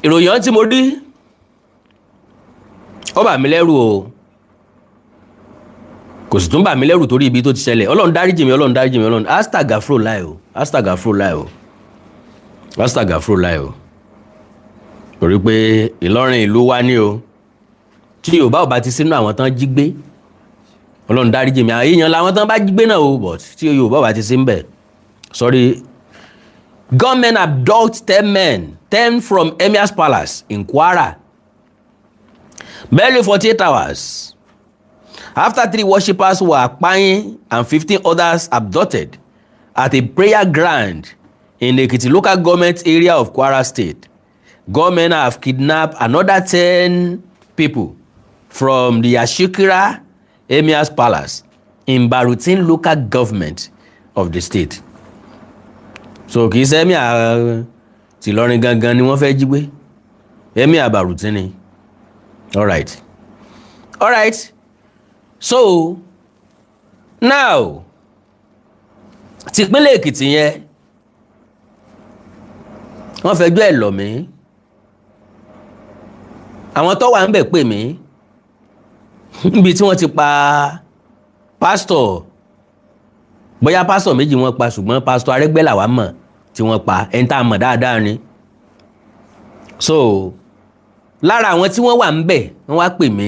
ìròyìn tí mo rí ó bà mí lẹ́rù o kò sì tún bà mí lẹ́rù torí ibi tó ti ṣẹlẹ̀ Ọlọ́run dáríjì mi Ọlọ́run astagafurullah o torí pé Ìlọrin ìlú wa ní o tí Yorùbá ò bá ti sínú àwọn tán jí gbé Ọlọ́run dáríjì mi èèyàn làwọn tán bá jí gbé náà o but tí Yorùbá ò bá ti sí ń bẹ̀ sorry. Gunmen abduct 10 men, 10 from Emir's palace in Kwara. Barely 48 hours after 3 worshippers were akpayin and 15 others abducted at a prayer ground in the Ekiti local government area of Kwara State. Gunmen have kidnapped another 10 people from the Ashikira Emir's palace in Barutin local government of the state. So kì í ṣe Emir ti Ìlọrin gangan ni wọ́n fẹ́ jí gbé Emir Barutin ni. All right. So now tìpínlẹ̀ Èkìtì yẹn wọ́n fẹjọ́ ẹ̀ lọ̀ mí àwọn tó wà ń bẹ̀ pè mí níbi tí wọ́n ti pa pásítọ̀ bóyá pásítọ̀ méjì wọ́n pa ṣùgbọ́n pásítọ̀ Arẹ́gbẹ́ làwa mọ̀ tí wọ́n pa ẹni tá a mọ̀ dáadáa ni. So lára àwọn tí wọ́n wà ń bẹ̀ wọ́n wá pè mí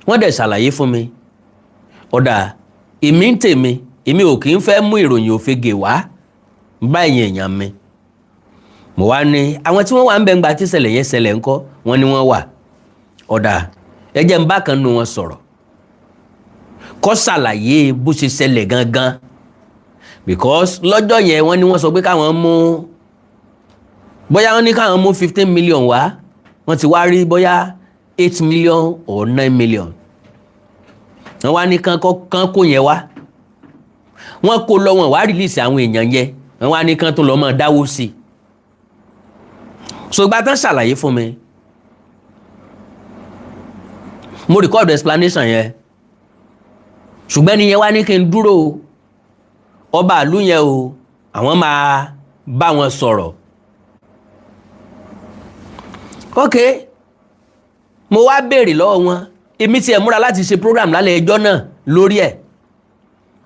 wọ́n dẹ̀ ṣàlàyé fún mi ọ̀dà èmi ń tèmi èmi ò kì í fẹ́ mú ìròyìn òfegè wá bá ẹ̀yìn èèyàn mi. Mo wá ní àwọn tí wọ́n wà ń bẹ̀ ńgbà tí ìṣẹ̀lẹ̀ yẹn ṣẹlẹ̀ ńkọ́ wọ́n ní wọ́n wà ọ̀dà ẹ jẹ́ n bá kan nínú wọn sọ̀rọ̀ kó ṣàlàyé bó ṣe ṣẹlẹ̀ gangan because lọ́jọ́ yẹn wọ́n ní wọ́n sọ pé káwọn mú bóyá wọ́n ní káwọn mú 15 million wá wọ́n ti wá rí bóyá 8 million or 9 million wọ́n wá ní kán kó yẹn wá wọ́n kó lọ wọ́n wá release àwọn èèyàn yẹn wọ́n wá ní kán tó lọ mọ́ dáwó sí i so ìgbà tán ṣàlàyé fún mi mo record explanation yẹn ṣùgbọ́n ẹni yẹn wá ní kí n dúró ọba ìlú yẹn o àwọn máa bá wọn sọ̀rọ̀ ok mo wá béèrè lọ́wọ́ wọn èmi tiẹ̀ múra láti ṣe program lálẹ́ ẹjọ́ náà lórí ẹ̀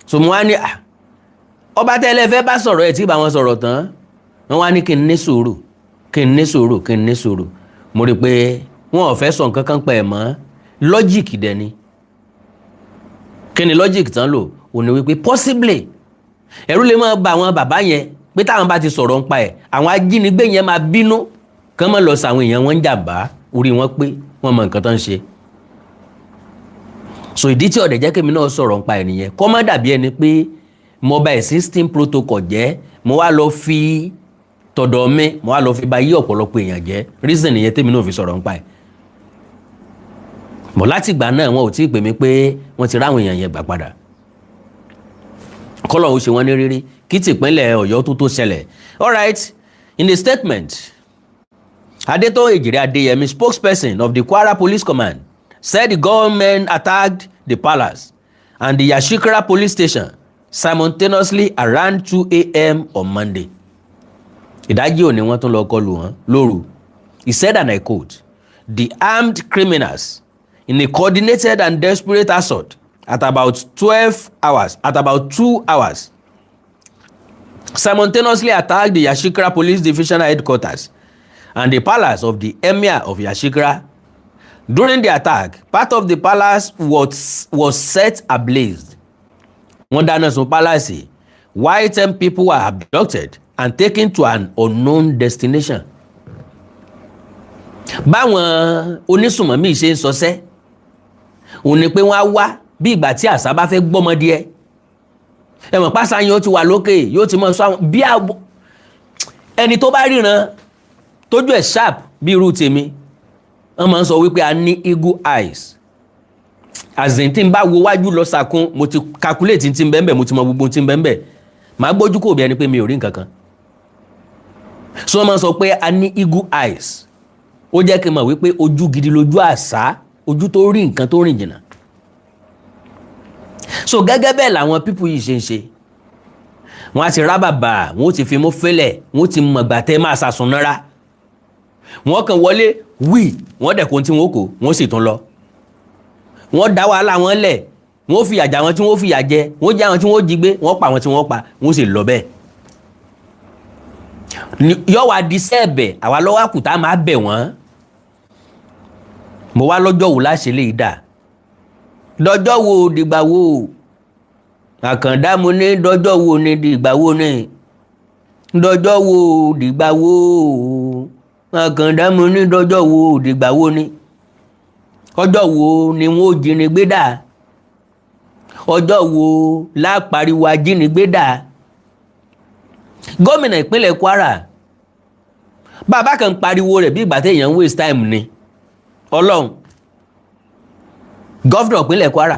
so mo wá ní ọba tẹ́lẹ̀ fẹ́ bá sọ̀rọ̀ ẹ̀ tí bá wọn sọ̀rọ̀ tán wọ́n wá ní kí n ní sùúrù mo rí i pé wọn ò fẹ́ sọ nǹkan kan pẹ̀ mọ́ lọ́jìkì dẹ̀ ni kí ni logic tán lò ò ní wípé possibly ẹ̀rù lè máa ba àwọn bàbá yẹn pé táwọn bá ti sọ̀rọ̀ ń pa ẹ̀ àwọn ajínigbé yẹn máa bínú kán máa lọ sàwọn èèyàn wọn ń jàmbá orí wọn pé wọ́n mọ nǹkan tán ń ṣe so ìdí tí ọ̀dẹ̀ jẹ́ kémi náà sọ̀rọ̀ ń pa ẹ̀ nìyẹn kó má dàbí ẹni pé mo bà existing protocol jẹ́ mo wá lọ fi tọ̀dọ̀ mi mo wá lọ fi ba yí ọ̀pọ̀lọpọ̀ èèyàn jẹ́ reason nìyẹn tèmi náà fi sọ̀rọ̀ ń pa ẹ̀ bọ̀ láti ìgbà náà wọn ò tí ì pè mí pé wọ́n ti ráwọn èèyàn yẹn gbà padà kọ́lọ̀ ó ṣe wọ́n ní rírí kí tìpínlẹ̀ Ọ̀yọ́ tó ṣẹlẹ̀. All right, in a statement Adétóyè Èjìrè Adéyẹmí, spokesperson of the Kwara Police Command, said the government attacked the palace and the Yashikira police station simultaneously around 2 a.m. on Monday. Ìdájí òní wọ́n tún lọ kọlù wọn lóru. He said, and I quote, "The armed criminals in a coordinated and desperate assault at about 2 hours simultaneously attacked the Yashikira Police Division headquarters and the palace of the Emir of Yashikira. During the attack, part of the palace was set ablaze. Wọ́n dáná sun palace, while 10 people were abducted and taken to an unknown destination." Báwọn onísùnmọ̀mí ṣe ń sọsẹ́ òun ni pé wọ́n á wá bí ìgbà tí àṣà bá fẹ́ gbọ́mọdé ẹ ẹ̀mọ̀ pàṣà yẹn ó ti wà lókè yóò ti mọ̀ sọ àwọn bí ẹni tó bá ríran tójú ẹ̀ sharp bí irú tèmi wọ́n máa ń sọ wípé a ní eagle eyes àzìn tí n bá wo wájú lọ sàkún mo ti calculate tí n bẹ́ẹ̀ mo ti mọ gbogbo tí n bẹ́ẹ̀ màá gbójú kò bí ẹni pé mi ò rí nǹkan kan so wọ́n máa ń sọ pé a ní eagle eyes ó jẹ́ kí n mọ̀ wípé ojú gidi lójú àṣà ojú tó rí nǹkan tó rìn jìnnà so gẹ́gẹ́ bẹ́ẹ̀ làwọn pípù yìí ṣe ń ṣe wọ́n á ti rá bàbà wọ́n ó ti fi mú fẹ́lẹ̀ wọ́n ó ti mọ̀gbà tẹ́ máa ṣàsùn náírà wọ́n kàn wọlé wí wọ́n dẹ̀kun tí wọ́n kò wọ́n sì tún lọ wọ́n dá wàhálà wọn lẹ̀ wọ́n fìyà jẹ àwọn tí wọ́n fìyà jẹ wọ́n jẹ àwọn tí wọ́n jí gbé wọ́n pa àwọn tí wọ́n pa wọ́n sì lọ bẹ́ẹ̀ yọ wá di sẹ́ẹ̀bẹ̀ àwa lọ́wọ́ àkùtà máa bẹ̀ wọ́n mo wá lọ́jọ́ wo láṣẹ lè dà lọ́jọ́ wo dìgbà wo àkàndá mo ní dọ́jọ́ wo ni dìgbà wo ni dọ́jọ́ wo dìgbà wo àkàndá mo ní dọ́jọ́ wo dìgbà wo ni ọjọ́ wo ni wọ́n ó jínigbé dà ọjọ́ wo lápariwo ajínigbé dà gómìnà ìpínlẹ̀ Kwara bàbá kan pariwo rẹ̀ bí ìgbà téèyàn ń waste time ni ọlọ́run gọ́fìnà ìpínlẹ̀ Kwara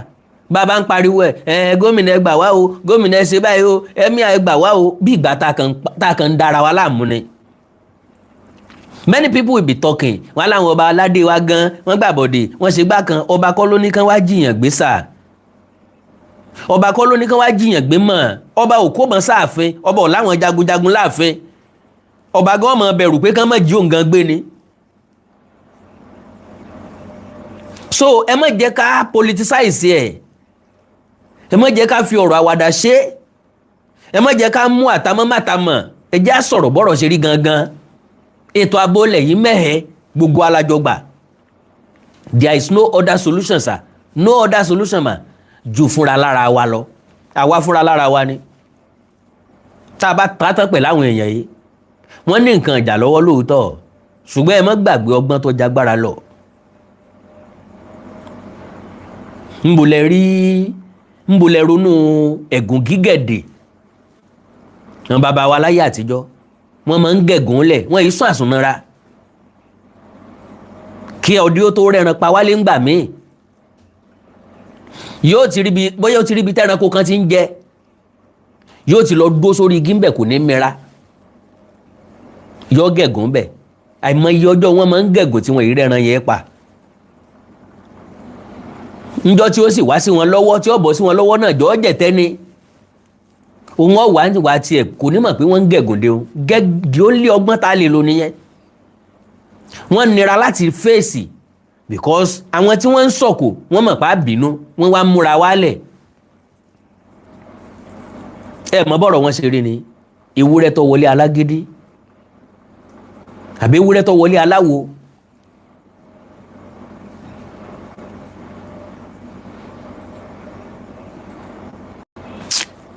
bàbá ń pariwo ẹ̀ gómìnà ẹ gbà wá o gómìnà ẹ ṣe báyìí o ẹ̀mí ẹ gbà wá o bí ìgbà tá a kan ń dára wa láàmú ni many people will be talking wọn láwọn ọba aládé wa gan wọn gbàbọdè wọn ṣe gbá kan ọba kọ́ ló ní kán wá jiyàn gbé sáà ọba kọ́ ló ní kán wá jiyàn gbé mọ́ ọba ò kó mọ́ sáàfin ọba ò láwọn jagunjagun láàfin ọba gan mọ́ bẹ̀rù pé kán mọ́ jí òun gan gbé ni so ẹ má jẹ́ ká politicize ẹ má jẹ́ ká fi ọ̀rọ̀ àwàdà ṣe ẹ má jẹ́ ká mú àtàmọ́ màtàmọ́ ẹ jẹ́ á sọ̀rọ̀ bọ́rọ̀ ṣe rí gangan ètò abólẹ̀ yìí mẹ́hẹ̀ẹ́ gbogbo alájọgbà there is no other solution sir no other solution ma ju fúnra lára wa lọ àwa fúnra lára wa ni tá a bá tààtàn pẹ̀lú àwọn èèyàn yìí wọ́n ní nǹkan ìjà lọ́wọ́ lóòótọ́ ṣùgbọ́n ẹ má gbàgbé ọgbọ́n tó jagbára lọ ńbọ̀lẹ̀ ronú ẹ̀gùn gígẹ̀dẹ̀ àwọn bàbá wa láyé àtijọ́ wọ́n máa ń gẹ̀gùn lẹ̀ wọ́n yìí sún àsùnmọ́ra kí ọdí ó tó rẹran pa wálé ńgbà míì yóò ti ríbi bóyá ó ti ríbi tẹ́ranko kan ti ń jẹ yóò ti lọ dó sórí igi ńbẹ̀ kò ní mẹ́ra yóò gẹ̀gùn bẹ̀ àìmọye ọjọ́ wọn máa ń gẹ̀gùn tí wọ́n yìí rẹran yẹn pa ńjọ́ tí ó sì wá sí wọn lọ́wọ́ tí ó bọ́ sí wọn lọ́wọ́ náà jọ́ jẹ̀tẹ́ ni òun ọ̀wà tiẹ̀ kò ní mọ̀ pé wọ́n ń gẹ̀gùn de òun gẹ́gì ó lé ọgbọ́n tá a lè lò nìyẹn wọ́n nira láti fèsì because àwọn tí wọ́n ń sọ̀kò wọ́n mọ̀ pa bínú wọ́n wá múra wálẹ̀ ẹ mọ̀ bọ́rọ̀ wọn ṣe rí ni ewúrẹ́ tó wọlé alágídí àbí ewúrẹ́ tó wọlé aláwo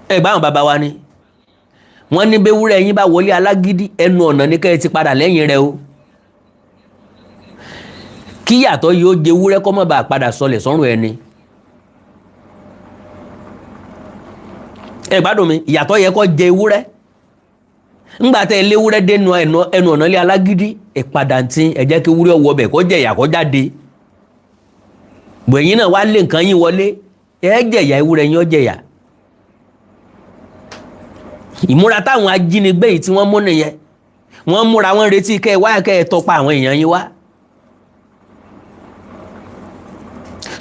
ẹgbà àwọn bàbá wa ni wọ́n ní béwúrẹ́ yín bá wọlé alágídí ẹnu ọ̀nà ní kẹ́ ti padà lẹ́yìn rẹ̀ o kí yàtọ̀ yóò jẹ ewúrẹ́ kọ́ mọ́ bá padà sọlẹ̀ sọ́rùn ẹni ẹ gbádùn mi ìyàtọ̀ yẹ kọ́ jẹ ewúrẹ́ ńgbà tẹ́ léwúrẹ́ dénú ẹnu ọ̀nà lé alágídí ẹ padà tí ẹ jẹ́ kí ewúrẹ́ wọ bẹ̀ kọ́ jẹ ìyà kọ́ jáde bẹ̀yìn náà wá lé nǹkan yín wọlé ẹ jẹ̀yà ewúrẹ́ yín ó jẹ̀yà ìmúra táwọn ajínigbé yìí tí wọ́n mú nìyẹn wọ́n múra wọ́n retí kẹ́ ẹ wá kẹ́ ẹ tọpa àwọn èèyàn yín wá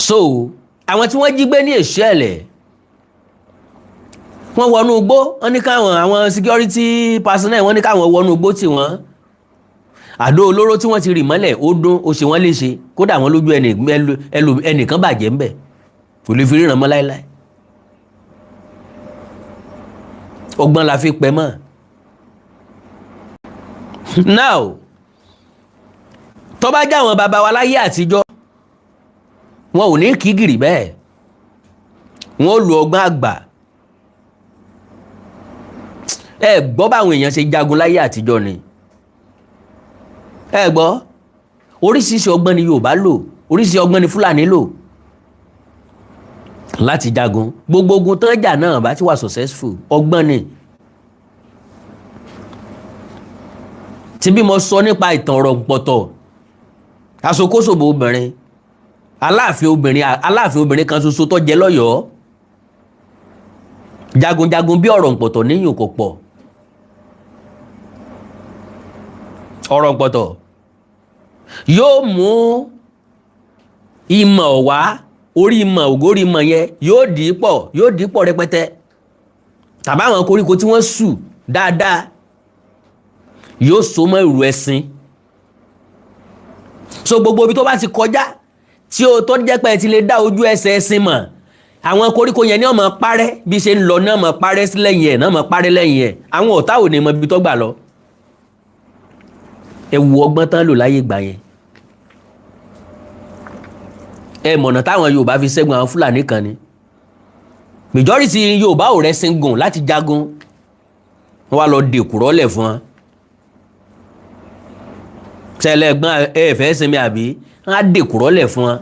so àwọn tí wọ́n jí gbé ní Èṣẹ̀lẹ̀ wọ́n wọnú igbó wọ́n ní káwọn àwọn security personnel wọ́n ní káwọn wọnú igbó tí wọ́n àdó olóró tí wọ́n ti rì mọ́lẹ̀ ó dún ó ṣe wọ́n léṣe kódà wọ́n lójú ẹnìkan bàjẹ́ ńbẹ̀ kò lè fi ríran mọ́ láéláé ọgbọ́n la fi pẹ́ mọ́ now tó bá já àwọn bàbá wa láyé àtijọ́ wọn ò ní kígìrì bẹ́ẹ̀ wọn ò lu ọgbọ́n àgbà ẹ gbọ́ báwọn èèyàn ṣe jagun láyé àtijọ́ ni ẹ gbọ́ oríṣiríṣi ọgbọ́n ni Yorùbá lò oríṣiríṣi ọgbọ́n ni Fúlàní lò láti jagun gbogbo ogun tán jà náà bá ti wà successful ọgbọ́n ni tí bí mo sọ nípa ìtàn ọ̀rọ̀ pọ̀tọ̀ aṣokóṣòbò obìnrin aláàfin obìnrin kan ṣoṣo tó jẹ lọ́yọ̀ọ́ jagunjagun bí ọ̀rọ̀ pọ̀tọ̀ níyùn kò pọ̀ ọ̀rọ̀ pọ̀tọ̀ yóò mú ìmọ̀ wá orí ìmọ̀ ògórí ìmọ̀ yẹn yóò dì pọ̀ rẹpẹtẹ tàbí àwọn koríko tí wọ́n sù dáadáa yóò so mọ́ ìrù ẹṣin so gbogbo ibi tó bá ti kọjá tí ó tó jẹ́ pé ẹ ti lè dá ojú ẹsẹ̀ ẹṣin mọ̀ àwọn koríko yẹn ní ọmọ parẹ́ bí ṣe ń lọ ní ọmọ parẹ́ sí lẹ́yìn ẹ̀ náà mọ̀ parẹ́ lẹ́yìn ẹ̀ àwọn ọ̀tá ò ní mọ ibi tó gbà lọ. ẹ wo ọgbọ́n tán lò láyé ìgbà yẹn. ẹ mọ̀nà táwọn Yorùbá fi ṣẹ́gun àwọn Fúlàní kan ni majority Yorùbá ò rẹ́sìn gùn láti jagun wọ́n wá lọ dèkùrọ́ lẹ̀ fún wọn. ṣẹlẹ̀ ẹ̀gbọ́n ẹ fẹ́ sinmi àbí wọ́n á dèkùrọ́ lẹ̀ fún wọn.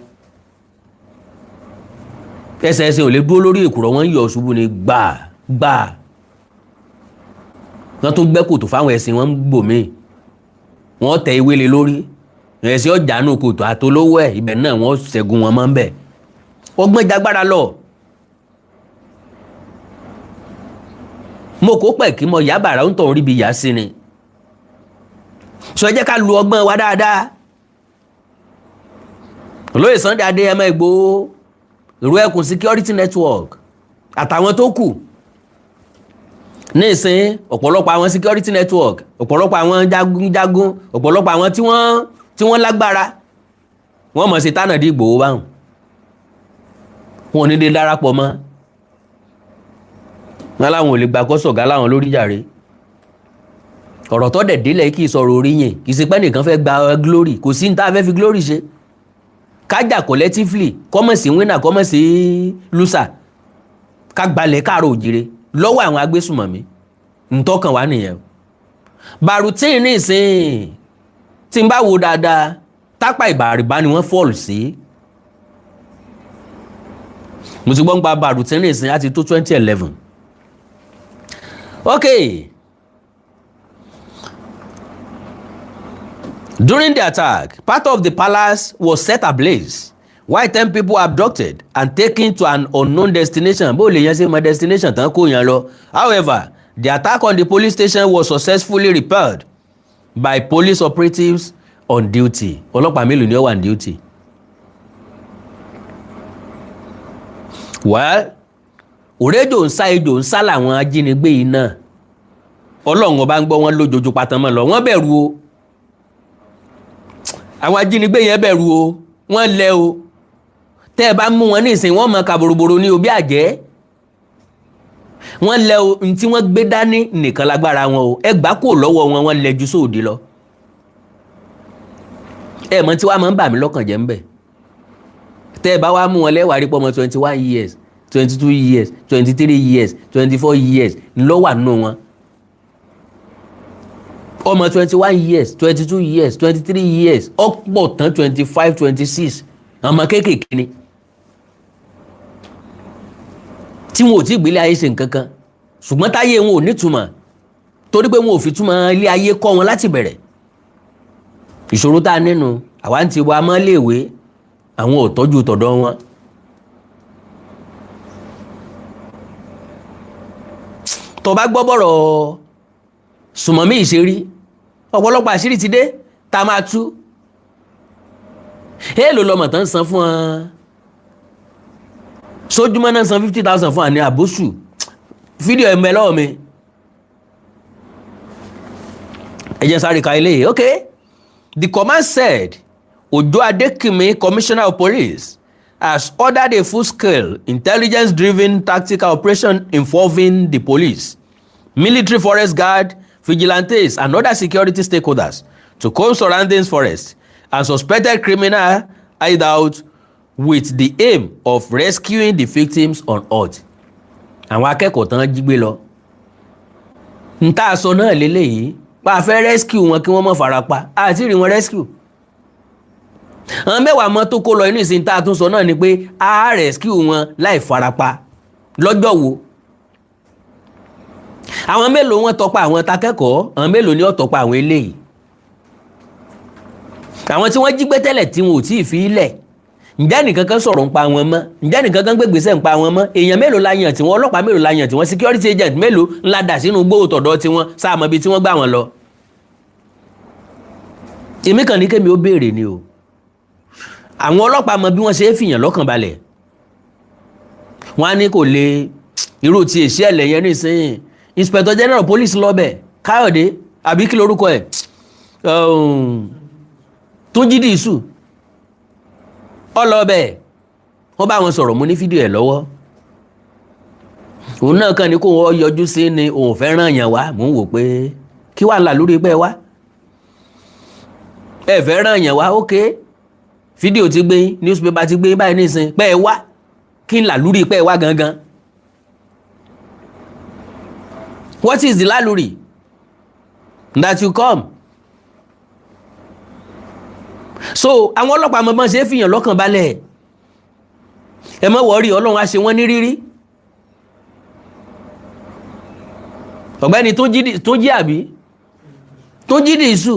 ẹsẹ̀ ẹsẹ̀ ò lè dúró lórí èkùrọ́ wọn yọ ṣubú ni gbà wọ́n tún gbẹ́ kòtò fáwọn ẹ̀sìn wọn gbòmí wọ́n tẹ ewé lé lórí ẹ̀sìn ọ̀jánú kòtò àtolówó ẹ̀ ibẹ̀ náà wọ́n ṣẹ́gun wọn mọ́ ń bẹ̀ ọgbọ́n jagbára lọ. mo kó pẹ̀ kí mo yá bàrà ń tọ̀ rí bi yá sí ni sọ jẹ́ ká lu ọgbọ́n wa dáadáa. olóyè Sunday Adéyẹmọ Ìgbòho ìrú ẹkùn security network àtàwọn tó kù ní ìsìn ọ̀pọ̀lọpọ̀ àwọn security network ọ̀pọ̀lọpọ̀ àwọn jagunjagun ọ̀pọ̀lọpọ̀ àwọn tí wọ́n lágbára wọ́n mọ̀ sí tánàdí Ìgbòho báwọn wọn ò ní dé darapọ̀ mọ́ wọn láwọn ò lè gbà kọ́ sọ̀gá láwọn lórí jàre ọ̀rọ̀ tó dẹ̀ délẹ̀ kì í sọ̀rọ̀ orí yẹn kì í ṣe pé nìkan fẹ́ gba glory kò sí ní tá a fẹ́ fi glory ṣe kájà collectively kọ́mọ̀ sí winner kọ́mọ̀ sí loser ká gbalẹ̀ káàrọ̀ òjìrè lọ́wọ́ àwọn agbésùmọ̀mí ntọ́kàn wá nìyẹn. bàrùtín ní ìsìn tí n bá wo dáadáa tápà ìbàrìbá ni wọ́n fọ́ọ̀lù sí. mo ti gbọ́ ń gba bàrùtín ní ìsìn láti tó 2011. okay. During the attack, part of the palace was set ablaze, while 10 people abducted and taken to an unknown destination. Bó lè yẹn ṣe mọ destination tán kó yẹn lọ. However, the attack on the police station was successfully repelled by police operatives on duty. Ọlọ́pàá mélòó ni ó wà on duty? Well, òrèjò ń sá ejò ń sá làwọn ajínigbé yìí náà. Ọlọ́run ọba ń gbọ́ wọn lójoojú patán mọ́ lọ. Wọ́n bẹ̀rù o. Àwọn ajínigbé yẹn bẹ̀rù o wọ́n lẹ o tẹ́ ẹ bá mú wọn ní ìsìn wọ́n mọ kàbòròbòrò ní òbí àjẹ́ wọ́n lẹ o ní tí wọ́n gbé dání nìkan lágbára wọn o ẹ gbà kó lọ́wọ́ wọn wọ́n lẹ ju sóòdì lọ ẹ mọ̀ tí wàá máa ń bà mí lọ́kàn jẹ́ ń bẹ̀ tẹ́ ẹ bá wá mú wọn lẹ́wàá rí pọ́ ọmọ 21 years 22 years 23 years 24 years ńlọ́wà nù wọn ọmọ 21 years 22 years 23 years ọ̀pọ̀ tán 25 26 ọmọ kéékèèké ni tí wọn ò tí gbélé ayé ṣe nǹkan kan ṣùgbọ́n táyé wọn ò nítumọ̀ torí pé wọn ò fi túmọ̀ ilé ayé kọ́ wọn láti bẹ̀rẹ̀ ìṣòro tá a nínú àwa ń ti wá mọ́ léèwé àwọn ò tọ́jú tọ̀dọ̀ wọn. tó bá gbọ́ bọ̀rọ̀ sùmọ̀mí ìṣerí ọ̀pọ̀lọpọ̀ àṣírí ti dé tá a máa tú èèlò lọmọ tán san fún ọ sójúmọ́ náà san 50,000 fún àní àbóṣù fídíò ẹ̀mẹ́ lọ́wọ́ mi ẹ jẹ́ sáré ka ilé okay. The command said Ojo Adekimi, Commissioner of Police, has ordered a full-scale intelligence-driven tactical operation involving the police, military forest guard, vigilantes and other security stakeholders to comb surrounding forests and suspected criminal hideout with the aim of rescuing the victims on earth. Àwọn akẹ́kọ̀ọ́ tán jí gbé lọ. N tá a sọ náà lélẹ́yìí pa fẹ́ rescue wọn kí wọ́n má farapa àti rí wọn rescue. Àwọn mẹ́wàá mọ́ tó kó lọ inú ìsìn tá a tún sọ náà ni pé a rescue wọn láì farapa lọ́jọ́ wo. Àwọn mélòó wọn tọpa àwọn takẹ́kọ̀ọ́ àwọn mélòó ni ó tọpa àwọn eléyìí. Àwọn tí wọ́n jí gbé tẹ́lẹ̀ tí wọn ò tí ì fi ilẹ̀ ǹjẹ́ nìkan kan sọ̀rọ̀ ń pa wọn mọ́ ǹjẹ́ nìkan kan gbégbèsè ń pa wọn mọ́ èèyàn mélòó la yàn tí wọ́n ọlọ́pàá mélòó la yàn tí wọ́n security agent mélòó ńlá dà sínú gbówó tọ̀dọ̀ tí wọ́n sáàmọ́ ibi tí wọ́n gbà wọ́n lọ. Èmi kàn ní kémi ó béèrè ni o àwọn ọlọ́pàá mọ bí wọ́n ṣe é fìyàn lọ́kàn balẹ̀ wọ́n á ní kò lè irú ti èsì ẹ̀lẹ̀ yẹn nísìnyí Inspector General Police lọ́bẹ̀ Káyọ̀dé àbí kí lorúkọ ẹ̀ Túnjí Dìísù ọlọ́bẹ̀ wọ́n bá wọn sọ̀rọ̀ mo ní fídíò ẹ̀ lọ́wọ́ òun náà kàn ní kó wọ́n yọjú sí ni òun fẹ́ ràn yàn wá mò ń wò pé kí wàá là lórí pẹ́ wá ẹ fẹ́ ràn yàn wá ok fídíò ti gbé newspaper ti gbé báyìí nísìn pẹ́ wá kí n là lórí pẹ́ wá gangan what is the laluri that you come so àwọn ọlọ́pàá mọ̀ bọ́n ṣe é fìyàn lọ́kàn balẹ̀ ẹ má wọ́rí ọlọ́run á ṣe wọ́n ní rírí ọ̀gbẹ́ni tó jí àbí tó jí dìísù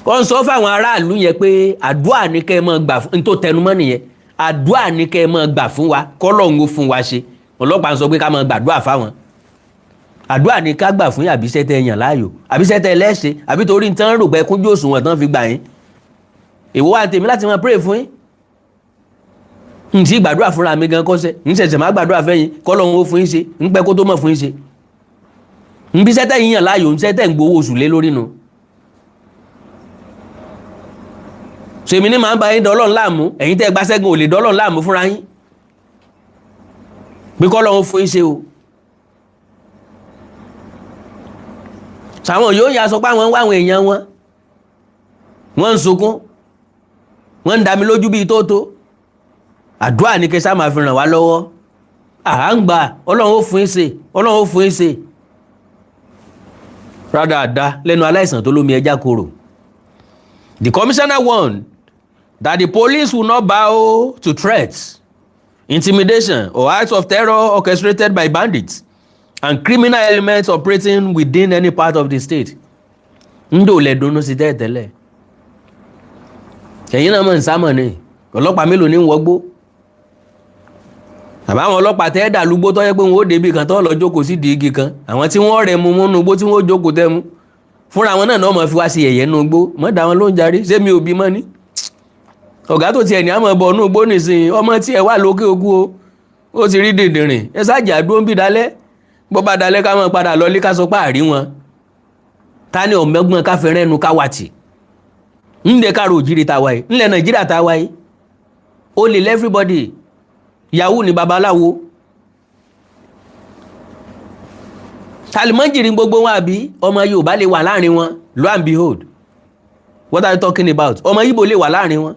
wọ́n sọ fáwọn aráàlú yẹn pé àdúà ní kẹ́ ẹ máa gbà fún tó tẹnumọ́ nìyẹn àdúà ní kẹ́ ẹ máa gbà fún wa kọ́lọ́run ó fún wa ṣe ọlọ́pàá ń sọ pé ká máa gbàdúà fáwọn àdúà ní ká gbà fún àbíṣẹ́ tẹ yàn láàyò àbíṣẹ́ tẹ lẹ́ṣẹ̀ àbí torí ń tán rò pé kúnjú òṣùwọ̀n tán fi gbà yín èwo wà tèmi láti máa pray fún yín n tí gbàdúrà fúnra mi gan kọ́sẹ́ n ṣẹ̀ṣẹ̀ máa gbàdúrà fẹ́yìn kọ́lọ́run ó fún yín ṣe ń pẹ́ kó tó mọ̀ fún yín ṣe ń bí sẹ́tẹ̀ yín yàn láàyò ń sẹ́tẹ̀ ń gbowó oṣù lé lórí nu ṣèmi ní màá bá yín dọ́lọ́run láàmú ẹ̀yin tẹ́ gbàṣẹ́gun ò lè dọ́lọ́run láàmú fúnra yín bí kọ́lọ́run ó fún yín ṣe o sàwọn yóò yà sọ pé àwọn ń wá àwọn èèyàn wọn wọ́n ń sunkún wọ́n ń dami lójú bíi tótó àdúrà ní kẹsà máa fi ràn wá lọ́wọ́ à ń gbà ọlọ́run ó fún yín ṣe ọlọ́run ó fún yín ṣe rádáadáa lẹ́nu aláìsàn tó lómi ẹja kóró. The commissioner warned that the police will not bow to threats, intimidation or acts of terror orchestrated by bandits and criminal elements operating within any part of the state. Ndo le dunu sí tẹ́tẹ́lẹ̀ ẹ̀yin náà mọ̀ ń sámọ̀ ní ọlọ́pàá mélòó ní wọgbó àbáwọn ọlọ́pàá tẹ́ dà lúgbó tó yẹ pé wọ́n ó débi kan tó lọ jókòó sí igi kan àwọn tí wọ́n rẹ̀ mú múnú gbó tí wọ́n jókòó tẹ́ mú fúnra wọn náà mọ̀ fi wá sí ẹ̀yẹ́ nú gbó mọ́ dá wọn ló ń jarí ṣé mi ò bí mọ́ ní ọ̀gá tó tiẹ̀ ní àmọ́ bọ̀ nú gbó nìsín ọmọ tí ẹ wà lókè ogún ó ti rí dìndìnrìn ẹ sáàjà dúró ń bí dalẹ́ bó bá dalẹ́ ká mọ̀ padà lọ lé ká sọ pé àrí wọn ta ni ọ̀mẹ́gbọ́n káfẹ́ rẹ́nu káwàtì ńlẹ̀ káàrò òjìrì tàwa yìí ńlẹ̀ nàìjíríà tàwa yìí ó lè everybody yahoo ni babaláwo talimọ́jìrì gbogbo wọn àbí ọmọ Yorùbá lè wà láàrin wọn lo and behold what are you talking about ọmọ Ìgbò lè wà láàrin wọn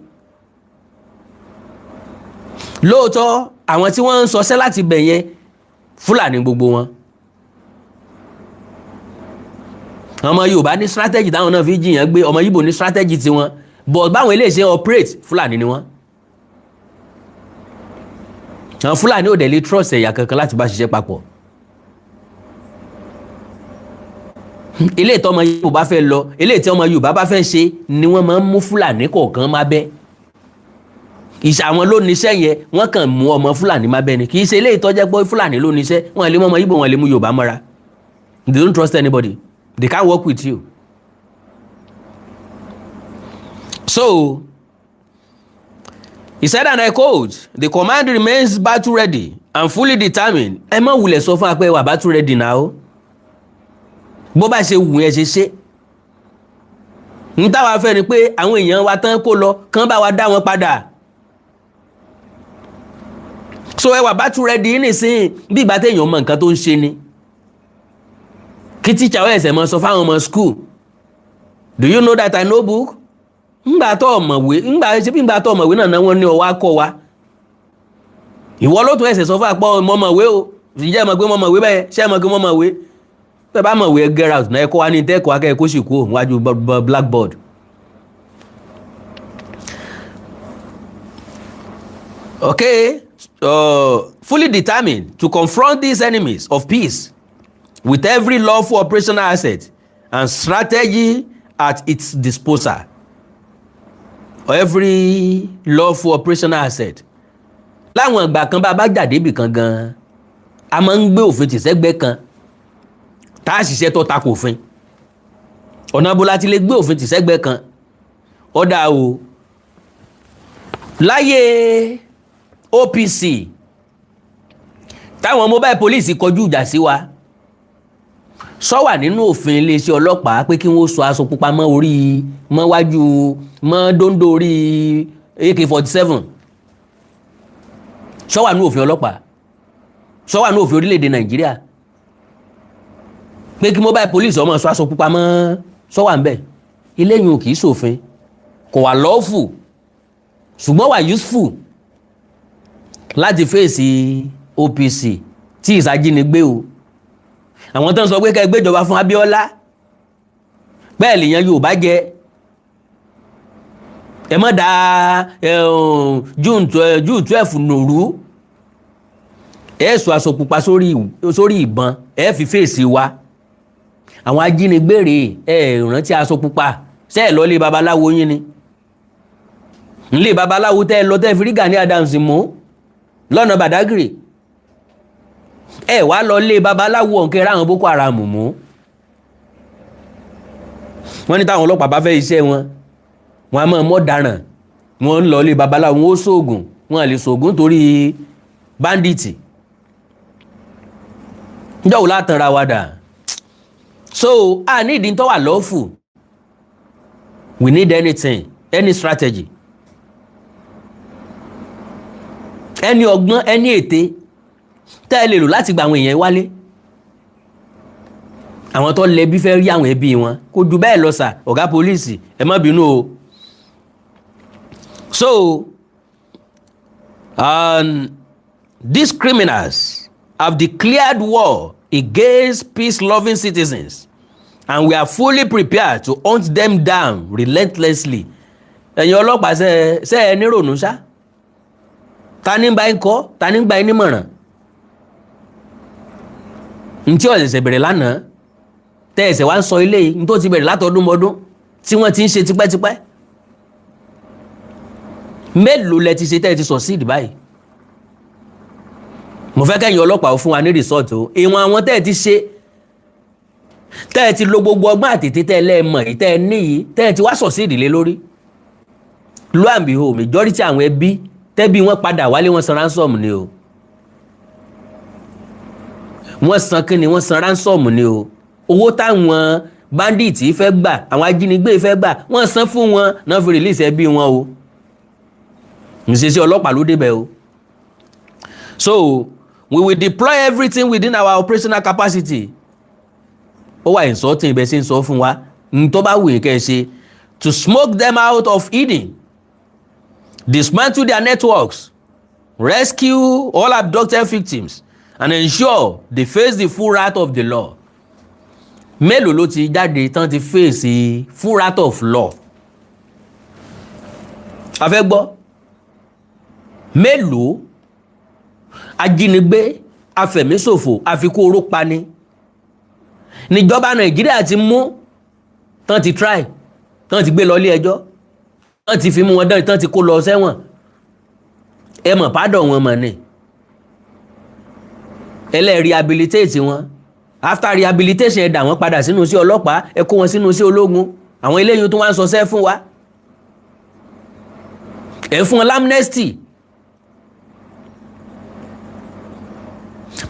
lóòótọ́ àwọn tí wọ́n ń sọsẹ́ láti bẹ̀ yẹn Fúlàní gbogbo wọn ọmọ Yorùbá ní strategy táwọn náà fi jiyàn gbé ọmọ Ìgbò ní strategy tiwọn but báwọn eléyìí ṣe operate Fúlàní ni wọn àwọn Fúlàní ò dẹ̀ lè trust ẹ̀yà kankan láti bá ṣiṣẹ́ papọ̀ eléyìí tí ọmọ Yorùbá bá fẹ́ lọ eléyìí tí ọmọ Yorùbá bá fẹ́ ṣe ni wọ́n máa ń mú Fúlàní kọ̀ọ̀kan má bẹ́ ìṣe àwọn ló níṣẹ́ yẹn wọ́n kàn mú ọmọ Fúlàní má bẹ́ ni kì í ṣe eléyìí tó jẹ́ pé Fúlàní ló níṣẹ́ wọ́n lè mú ọmọ Ìgbò wọ́n lè mú Yorùbá mọ́ra they don't trust anybody they can't work with you so he said and I quote the command remains battle ready and fully determined ẹ má wulẹ̀ sọ fún apẹ́ wà battle ready now bó bá ṣe wù ẹ́ ṣe ṣe ń táwa fẹ́ ni pé àwọn èèyàn wa tán kó lọ kán bá wa dá wọn padà so ẹ wà battle ready nísìnyí bí ìgbà téèyàn mọ nǹkan tó ń ṣe ni kí tíṣà ó ẹ̀sẹ̀ mọ sọ fáwọn ọmọ school do you know that I know book ńgbà tó ọ̀mọ̀wé ńgbà tó ọ̀mọ̀wé náà wọ́n ní ọwọ́ akọ wa ìwọ ló tún ẹ̀sẹ̀ sọ fún àpọ̀ mọ̀mọ̀wé o ìjẹ́ mọ̀ pé mọ̀mọ̀wé bẹ́ẹ̀ ṣẹ́ mọ̀ pé mọ̀mọ̀wé tẹ́ bá mọ̀wé get out náà ẹ̀kọ́ wa ní tẹ́kọ̀ọ́ akẹ́kọ̀ọ́ sì kú wájú blackboard. Okay, fully determined to confront these enemies of peace with every lawful operational asset and strategy at its disposal. Every lawful operational asset. Láwọn ìgbà kan bá jáde ibì kan gan a máa ń gbé òfin tì sẹ́gbẹ́ kan tá a ṣiṣẹ́ tó takò òfin ọ̀nà bó láti lè gbé òfin tì sẹ́gbẹ́ kan ọ̀dà o láyé OPC táwọn mobile police kọjú ìjà sí wa sọ wà nínú òfin iléeṣẹ́ ọlọ́pàá pé kí wọ́n so aṣọ pupa mọ́ orí mọ́ wájú mọ́ dóńdó orí AK-47 ṣọ́wà ní òfin ọlọ́pàá ṣọ́wà ní òfin orílẹ̀-èdè Nàìjíríà pé kí mobile police ọmọ sọ aṣọ pupa mọ́ ṣọ́wà ń bẹ̀ eléyìí ò kìí ṣòfin kò wà lawful ṣùgbọ́n wà useful láti fèsì OPC tí ìsàjínigbé o àwọn tó ń sọ pé ká gbéjọba fún Abíọ́lá bẹ́ẹ̀ lèèyàn Yorùbá jẹ ẹ mọ́ da June 12 nòrú ẹ sọ aṣọ pupa sórí ìbọn ẹ fi fèsì wa àwọn ajínigbé rèé ẹ rántí aṣọ pupa ṣé ẹ lọ lé babaláwo yín ni nílé babaláwo tẹ́ ẹ lọ tẹ́ fi rí Gani Adams mú lọ́nà Badagry ẹ wá lọ lé babaláwo ọ̀nkẹ́ ráwọn Boko Haram mú wọ́n ní táwọn ọlọ́pàá bá fẹ́ iṣẹ́ wọn wọn a máa mọ́ daràn wọn ń lọ lé babaláwo wọn ó ṣoògùn wọn à lè ṣoògùn torí báńdíìtì níjọ́ wò látara wa dà so a ní ìdí tó wà lawful we need any strategy any ọgbọ́n any ète tẹ́ ẹ lè lò láti gba àwọn èèyàn wálé àwọn tó lẹ́bí fẹ́ rí àwọn ẹbí wọn kò jù bẹ́ẹ̀ lọ sà ọ̀gá pólíìsì ẹ má bínú o so these criminals have declared war against peace-loving citizens and we are fully prepared to hunt them down relentlessly ẹ̀yin ọlọ́pàá ṣe ẹ nírònú ṣá ta ní bá ń kọ́ ta ní gba ẹni mọ̀ràn ntí ọ̀sẹ̀sẹ̀ bẹ̀rẹ̀ lánàá tẹ́ ẹ̀sẹ̀ wá ń sọ ilé yìí tó ti bẹ̀rẹ̀ látọdún mọ́dún tí wọ́n ti ń ṣe tipẹ́tipẹ́ mélòó lẹ ti ṣe tẹ́ ẹ ti succeed báyìí mo fẹ́ kẹ́yìn ọlọ́pàá fún wa ní resort o ìwọ̀n àwọn tẹ́ ẹ ti ṣe tẹ́ ẹ ti lo gbogbo ọgbọ́n àtètè tẹ́ ẹ lẹ́ẹ̀mọ̀ yìí tẹ́ ẹ níyìí tẹ́ ẹ ti wá succeed lé lórí lo and behold majority àwọn ẹbí tẹ́bí wọn padà wálé wọn san ransom ni o wọ́n san kí ni wọ́n san ransom ni o owó táwọn bandits fẹ́ gbà àwọn ajínigbé fẹ́ gbà wọ́n san fún wọn náà fi release ẹbí wọn o ìṣesí ọlọ́pàá ló débẹ̀ o so we will deploy everything within our operational capacity ó wà insulting ibẹ̀ sí ń sọ fún wa ní tó bá wù kẹ́ ẹ ṣe to smoke them out of Eden, dismantle their networks, rescue all abducted victims and ensure they face the full wrath of the law. Mélòó ló ti jáde tán ti face full wrath of law? A fẹ́ gbọ́ mélòó ajínigbé afẹ̀míṣòfò àfikún oró pani níjọba Nàìjíríà ti mú tán ti try tán ti gbé lọ ilé ẹjọ́ tán ti fi mú wọn dán tán ti kó lọ sẹ́wọ̀n ẹ mọ̀ pádọ̀ wọn mọ̀ ni ẹlẹ́ rehabilitate wọn after rehabilitation ẹ dà wọ́n padà sínú sí ọlọ́pàá ẹ kó wọn sínú sí ológun àwọn eléyìí tó wá ń sọsẹ́ fún wa ẹ fún wọn amnesty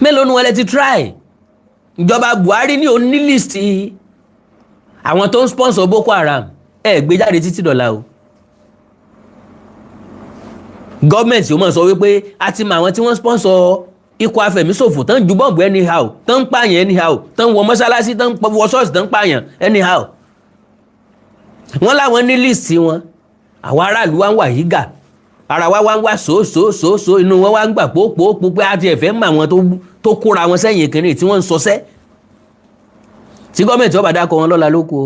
mélòó ni wọ́n lè ti try ìjọba Buhari ní òní list àwọn tó ń sponsor Boko Haram ẹ gbé jáde títí dọ̀la o gọ́ọ̀mẹ̀ntì ó mọ̀ sọ wípé a ti mọ àwọn tí wọ́n sponsor ikọ̀ afẹ̀míṣòfò tán ju bọ́ọ̀bù anyhow tán ń pààyàn anyhow tán wọ mọ́ṣáláṣí tán wọ ṣọ́ọ̀ṣì tán ń pààyàn anyhow wọ́n láwọn ní list wọn àwọn aráàlú wa ń wà yígà ara wa ń wá sòósòósòó inú wọn wá ń gbà pópópó pé a ti ẹ̀fẹ́ mọ àwọn tó kóra wọn sẹ́yìn kìnìún tí wọ́n ń sọsẹ́ tí gọ́ọ̀mẹ̀ntì ọba dákọ̀ wọn lọ́la lóko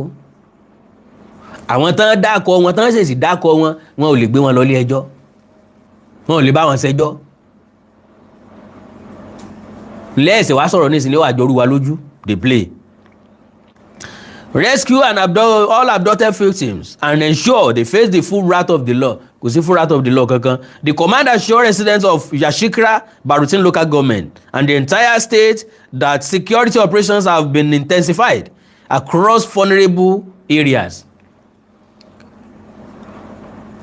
àwọn tán dákọ̀ wọn tán ṣèṣì dákọ̀ wọn wọn ò lè gbé wọn lọ ilé ẹjọ́ wọn ò lè bá wọn ṣẹjọ́ lẹ́ẹ̀sẹ̀ wá sọ̀rọ̀ nísìnyí wà jọrú wa lójú dey play rescue and all abducted victims and ensure they face the full wrath of the law kò sí full wrath of the law kankan the command assure residents of Yashikra Barutin local government and the entire state that security operations have been intensified across vulnerable areas.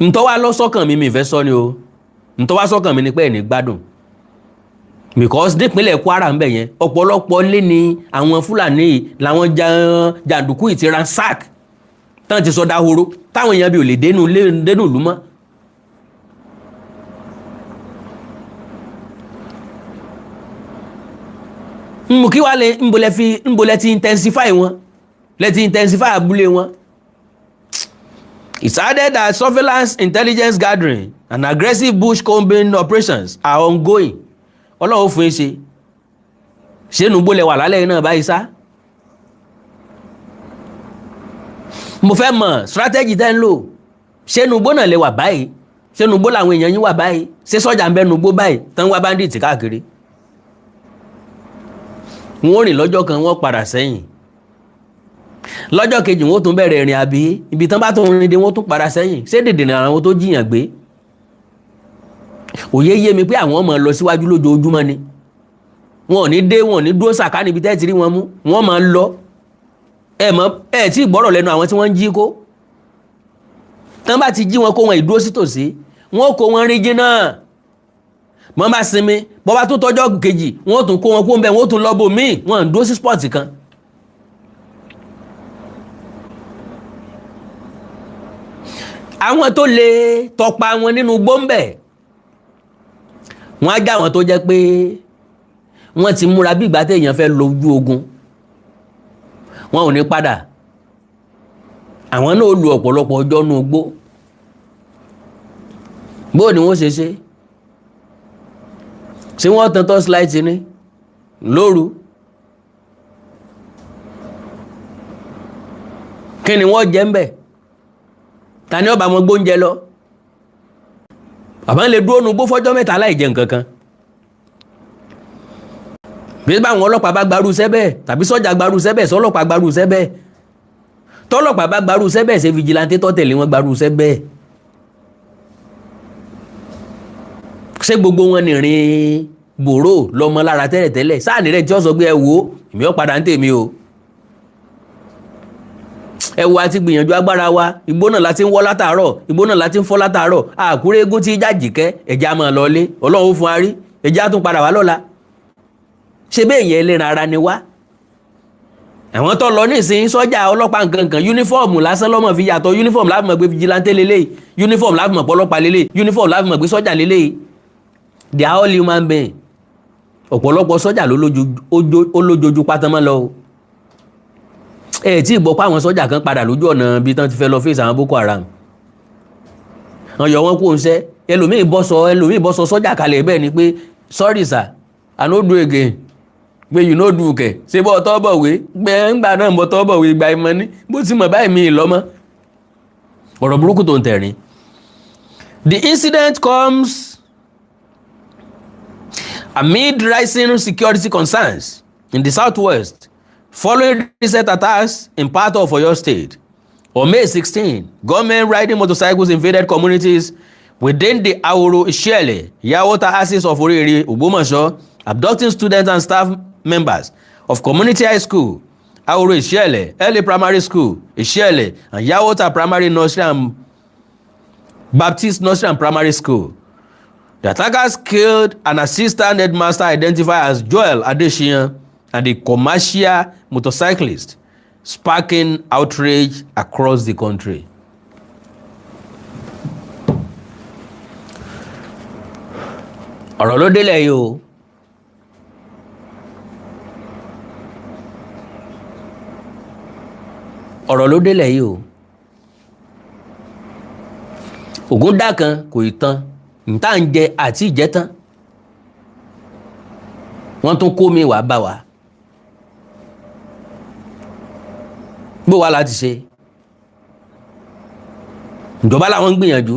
ntọ́wá lọ́sọ̀kan mi fẹ́ sọ ni o ntọ́wá sọ́kàn mi ni pé ẹni gbádùn because nípínlẹ̀ Kwara ń bẹ̀ yẹn ọ̀pọ̀lọpọ̀ lé ní àwọn Fúlàní làwọn jàǹdùkú ti ransack tán ti sọ dahoro táwọn èèyàn bí ò lè dénú ìlú mọ́ mo kí wá lè nbo lẹ ti intensify wọn lẹ ti intensify abúlé wọn. It's added that surveillance, intelligence gathering and aggressive bush combing operations are ongoing. Ọlọ́run fún ṣe ṣé nùgbó lẹ wà lálẹ́ náà báyìí sá. Mo fẹ́ mọ̀ strategy tẹ́ ń lò ṣé nùgbó náà lẹ wà báyìí ṣé nùgbó làwọn èèyàn yín wà báyìí ṣé sọ́jà ń bẹ nùgbó báyìí tán wá bandit káàkiri. Wọ́n rìn lọ́jọ́ kan wọ́n padà sẹ́yìn lọ́jọ́ kejì wọ́n tún bẹ̀rẹ̀ ìrìn àbí ibi tán bá tún rìn dé wọ́n tún padà sẹ́yìn ṣé dèdè ní àwọn tó jiyàn gbé. Òye yé mi pé àwọn ọmọ lọ síwájú lójoojúmọ́ ni wọn ò ní dé wọn ò ní dúró sàká níbi tẹ́ ti rí wọn mú wọ́n máa ń lọ ẹ tí gbọ́rọ̀ lẹ́nu àwọn tí wọ́n ń jí kó tán bá ti jí wọn kó wọn ìdúró sí tòsí wọn kó wọn rí jìnnà wọ́n bá sinmi bọ́ bá tún tọ́jọ́ kejì wọ́n tún kó wọn kó ń bẹ̀ wọ́n tún lọ́bò míì wọ́n ń dúró sí spọ́ọ̀tì kan. Àwọn tó lè tọpa wọn nínú gbóǹbẹ̀ wọ́n á já wọn tó jẹ́ pé wọ́n ti múra bí ìgbà téèyàn fẹ́ lójú ogun wọn ò ní padà àwọn náà lu ọ̀pọ̀lọpọ̀ ọjọ́ nú igbó bóò ni wọ́n ṣe wọ́n tan torchlight ní lóru kí ni wọ́n jẹ ń bẹ̀ ta ni ọba wọn gbóúnjẹ lọ bàbá lè dúró nugbó fọ́jọ́ mẹ́ta láì jẹ nǹkan kan bí báwọn ọlọ́pàá bá gbarú sẹ́bẹ̀ tàbí sọ́jà gbarú sẹ́bẹ̀ sọ́lọ́pàá gbarú sẹ́bẹ̀ tọ́lọ́pàá bá gbarú sẹ́bẹ̀ ṣe fìjìláńtì tọ́tẹ̀lé wọn gbarú sẹ́bẹ̀ ṣé gbogbo wọn nìrìn gbòòrò lọmọ lára tẹ́lẹ̀tẹ́lẹ̀ sáàní rẹ̀ tí ó sọ pé ẹ wo èmi ó padà ń tèmi o ẹ wo àti gbìyànjú agbára wa igbó náà láti ń wọ́ látàárọ̀ igbó náà láti ń fọ́ látàárọ̀ àkúrẹ́ egún tí jájìkẹ́ ẹ̀já máa lọlé ọlọ́run fún arí ẹ̀já tún padà wá lọ́la ṣe bẹ́ẹ̀ yẹn ẹlẹ́ran ara ni wá àwọn tó lọ nísìnyí sọ́jà ọlọ́pàá nǹkan yúnífọ́ọ̀mù lásán lọ́mọ fi yàtọ̀ yúnífọ́ọ̀mù láti mọ̀ pé fìjìláńtẹ́ lélẹ́yìí yúnífọ́ọ̀mù láti mọ̀ pé ọlọ́pàá lélẹ́yìí yúnífọ́ọ̀mù láti mọ̀ pé sọ́jà lélẹ́yìí they are all human beings ọ̀pọ̀lọpọ̀ sọ́jà ló lójoojú pátámọ́ lọ ẹ tí ì gbọ́ pé àwọn sọ́jà kan padà lójú ọ̀nà bí tán ti fẹ́ lọ fèsì àwọn Boko Haram wọ́n yọ wọ́n kó ń sẹ́ ẹlòmíì bọ́ sọ sọ́jà kalẹ̀ bẹ́ẹ̀ ni pé sorry sir I no do again pé you no do kẹ̀ ṣé bọ́ tọ́ bọ̀ wé gbẹ̀ngbà náà bọ́ tọ́ bọ̀ wé gba ìmọ̀ ní bó ti mọ̀ báyìí mi lọ́mọ́ ọ̀rọ̀ burúkú tó ń tẹ̀rín. The incident comes amid rising security concerns in the southwest following recent attacks in part of Oyo State. On May 16, gunmen riding motorcycles invaded communities within the Aoro, Isele, Yawota axis of Oriri, Ogbomoso, abducting students and staff members of Community High School, Aoro Isele, Early Primary School, Isele, and Yawota Primary Nursery and Baptist Nursery and Primary School. The attackers killed an assistant headmaster identified as Joel Adesina and a commercial motorcyclist, sparking outrage across the country. Ọ̀rọ̀ ló délẹ̀ yìí o. Ọ̀rọ̀ ló délẹ̀ yìí o. Ògún dá kan kò ì tán. Nta ń jẹ àti ìjẹ tán wọ́n tún kó mi wá bá wa bó wa láti ṣe ìjọba làwọn ń gbìyànjú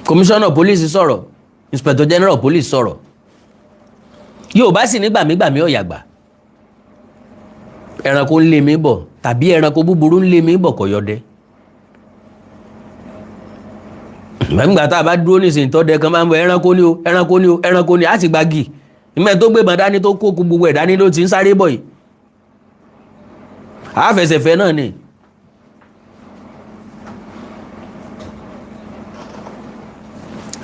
commissioner police sọ̀rọ̀ inspector general police sọ̀rọ̀ Yorùbá sì ní gbàmígbàmí ọ̀yàgbà ẹranko ń lé mi bọ̀ tàbí ẹranko búburú ń lé mi bọ̀ kò yọdẹ. Nígbà tá a bá dúró nísìnyí tó dẹ kan máa ń bọ ẹranko ni á sì gbági ìmọ̀ tó gbé bọ̀ dání tó kó gbogbo ẹ̀ dání ló ti ń sáré bọ̀ yìí àfẹsẹ̀fẹ́ náà ni.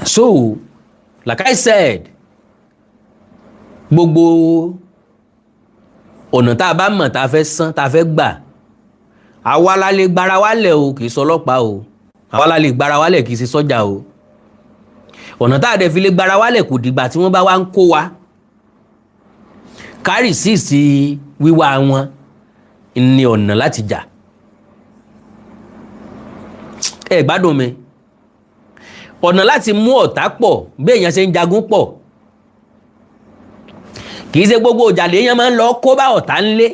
So like I said gbogbo ọ̀nà tá a bá mọ̀ tá a fẹ́ san tá a fẹ́ gbà àwa la lè gbára wálẹ̀ o kì í sọ ọlọ́pàá o àwa la lè gbára wálẹ̀ kì í ṣe sọ́jà o ọ̀nà tá a dẹ̀ fi lè gbára wálẹ̀ kò dìgbà tí wọ́n bá wá ń kó wa kárì sí wíwá wọn ní ọ̀nà láti jà. ẹ gbádùn mi, ọ̀nà láti mú ọ̀tá pọ̀ bí èèyàn ṣe ń jagun pọ̀. kì í ṣe gbogbo ìjà lèèyàn máa ń lọ kó bá ọ̀tá ńlé.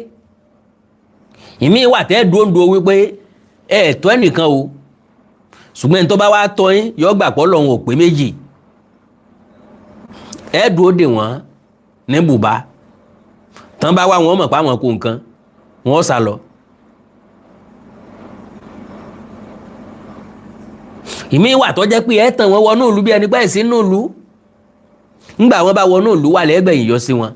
ìmí wà tẹ́ dúndú wípé ẹ̀ẹ̀tọ́ ẹnìkan o, ṣùgbọ́n ẹni tó bá wá tọ́ yín yọ gbà pọ́ lọ́hùn ò pé méjì. ẹ dúró dè wọ́n ní bùbá, tán bá wá wọn mọ̀ pé àwọn kò nǹkan wọ́n sá lọ. ìmí wà tó jẹ́ pé ẹ tàn wọ́n wọnú ìlú bí ẹni pẹ́ sí inú ìlú, ńgbà wọn bá wọnú ìlú wà lẹ́gbẹ̀yìn yọ sí wọn.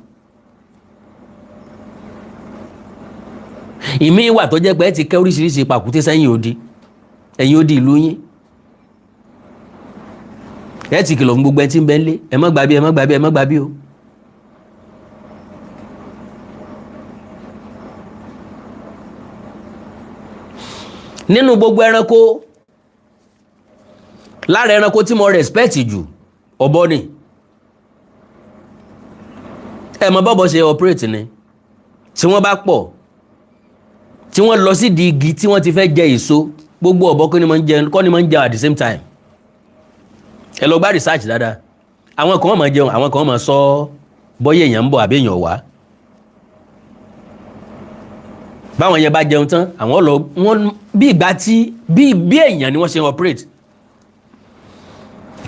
ìmí wà tó jẹ́ pé ẹ ti kẹ́ oríṣiríṣi pàkúté sẹ́yìn odi, ẹ̀yìn odi ìlú yín. ẹ ti kìlọ̀ fún gbogbo ẹ tí ń bẹ ńlé, ẹ má gbàbí, ẹ má gbàbí, ẹ má gbàbí o. nínú gbogbo ẹranko, lára ẹranko tí mo respect jù ọ̀bọ ni. ẹ mọ bọ́bọ ṣe operate ni, tí wọ́n bá pọ̀ tí wọ́n lọ sí di igi tí wọ́n ti fẹ́ jẹ èso, gbogbo ọ̀bọ kọ́ ni máa ń jẹ at the same time. ẹ lọ gbá research dáadáa, àwọn kan máa jẹun, àwọn kan máa sọ bọ́yẹ̀ èèyàn ń bọ̀ àbí èèyàn wá. báwọn yẹn bá jẹun tán, àwọn lọ wọn bí ìgbà tí bí èèyàn ni wọ́n ṣe operate.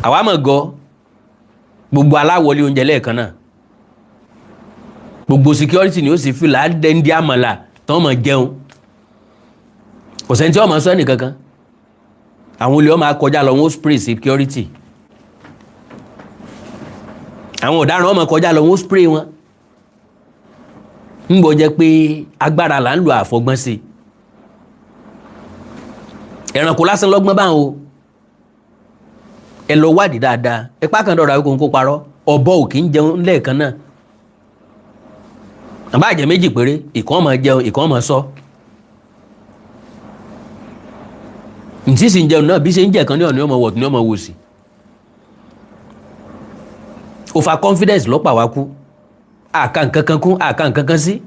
àwa mọ̀ gọ gbogbo aláwọlé oúnjẹ lẹ́ẹ̀kan náà, gbogbo security ni ó sì fìlà dẹ́ndí àmàlà tán mọ̀ jẹun, kò sẹ́ni tí wọ́n máa sọ ẹnì kankan. àwọn olè wọn máa kọjá lọ, wọn ó spray security. àwọn ọ̀daràn wọn máa kọjá lọ, wọn ó spray wọn. ń bọ̀ jẹ́ pé agbára là ń lo àfọgbọ́n sí. ẹranko lásán lọ́gbọ́n báwọn o. ẹ lọ wádìí dáadáa, ipá kan dọ̀rọ̀ àwọn kò parọ́, ọ̀bọ ò kì í jẹun lẹ́ẹ̀kan náà. àbá àjẹ méjì péré, ìkan máa jẹun, ìkan máa sọ. ntí sì ń jẹun náà bí ṣe ń jẹ kan ní ọ̀nà ọmọ wọ̀tún ní ọmọ wò sí. ó fa confidence lọ́pàá wa kú, àka nǹkan kan kún, àka nǹkan kan sí.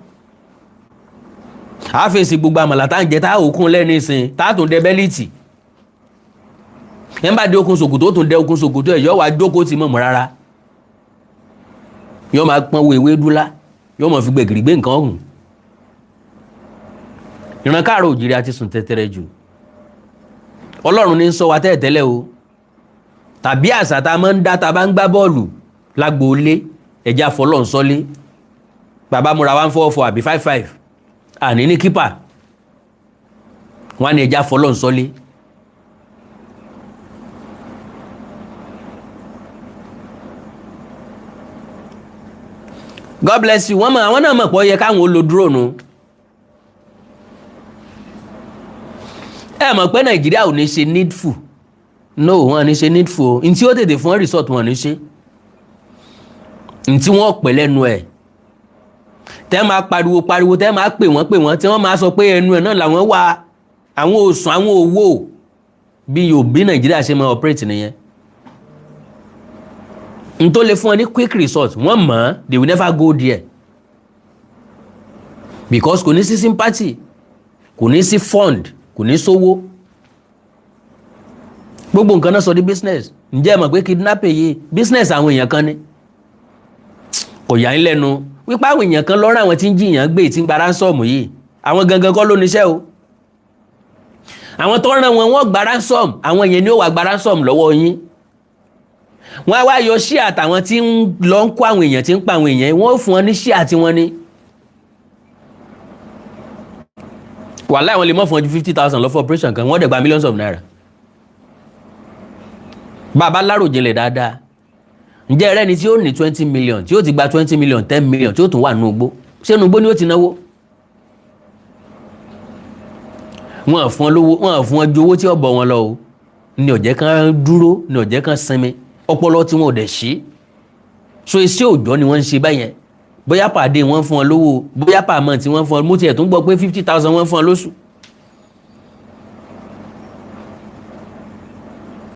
a fèsì gbogbo àmàlà tá à ń jẹ tá a òkun lẹ́nu ìsìn tá a tún dẹ bẹ́líìtì. ẹ ń bá dé okun ṣòkòtò ó tún dẹ okun ṣòkòtò ẹ̀ yọ wá jókòó tì mọ̀mọ́ rárá. yọ máa pọn wo ewé dúlá, yọ máa fi gbẹ̀gìrì gbé nǹkan ọ̀hún. ìran káàrọ̀ òjìrì àti sùn tẹ́tẹ́rẹ́ jù. ọlọ́run ní ń sọ wa tẹ́ẹ̀tẹ́lẹ̀ o. tàbí àṣà tá a máa ń dá tá a bá ń gbá bọ́ọ̀lù lágboolé, ẹja fọlọ́n sọ́lé, bàbá múra 144 àbí 55 àní ní kípà, wọ́n ní ẹja fọlọ́n sọ́lé. God bless you. àwọn náà mọ̀ pọ̀ yẹ káwọn ó lo drone. ẹ mọ̀ pé Nàìjíríà ò ní ṣe needful, no wọn ní ṣe needful o. n tí ó tètè fún resort wọn ní ṣe, n tí wọ́n pè lẹ́nu ẹ̀, tẹ́ máa pariwo tẹ́ máa pè wọ́n tí wọ́n máa sọ pé ẹnu ẹ̀ náà làwọn wà, àwọn òsùn àwọn owó bí Nàìjíríà ṣe máa operate nìyẹn. n tó lè fún wọn ní quick resort wọ́n mọ̀, they will never go there because kò ní sí sympathy, kò ní sí fund, kò ní sówó. gbogbo nǹkan náà sọ di business. ǹjẹ́ ẹ mọ̀ pé kidnapping yìí business àwọn èèyàn kan ni? kò yà ń lẹ́nu wípé àwọn èèyàn kan lọ́rọ̀ àwọn tí ń jiyàn gbé tí ń gba ransom yìí, àwọn gangan kọ́ ló níṣẹ́ o. àwọn tó ràn wọ́n gba ransom, àwọn èèyàn ni ó wà gba ransom lọ́wọ́ yín. wọ́n á wá yọ ṣíà àtàwọn tí ń lọ ń kó àwọn èèyàn tí ń pa àwọn èèyàn, wọ́n ó fún wọn ní ṣíà tí wọ́n ní. wàláhì wọ́n lè mọ̀ fún ọjọ́ 50,000 lọ fún operation kan, wọ́n dẹ̀ gba millions of naira. bàbá láròjinlẹ̀ dáadáa, ǹjẹ́ ẹrẹ́ ni tí ó ní 20 million tí ó ti gba 20 million 10 million tí ó tún wà nínú igbó, ṣé inú igbó ni ó ti náwó? wọ́n fún ọ lówó, wọ́n fún ọ ju owó tí ó bọ̀ wọn lọ o. ní ọ̀jẹ́ kan dúró, ní ọ̀jẹ́ kan sinmi, ọpọlọ tí wọn ò dẹ̀ ṣe. so iṣẹ́ òòjọ́ ni wọ́n ń ṣe báyẹn. bóyá pàdé wọ́n fún ọ lówó, bóyá pàmò tí wọ́n fún ọ, mo tiẹ̀ tún gbọ́ pé 50,000 wọ́n fún ọ lóṣù.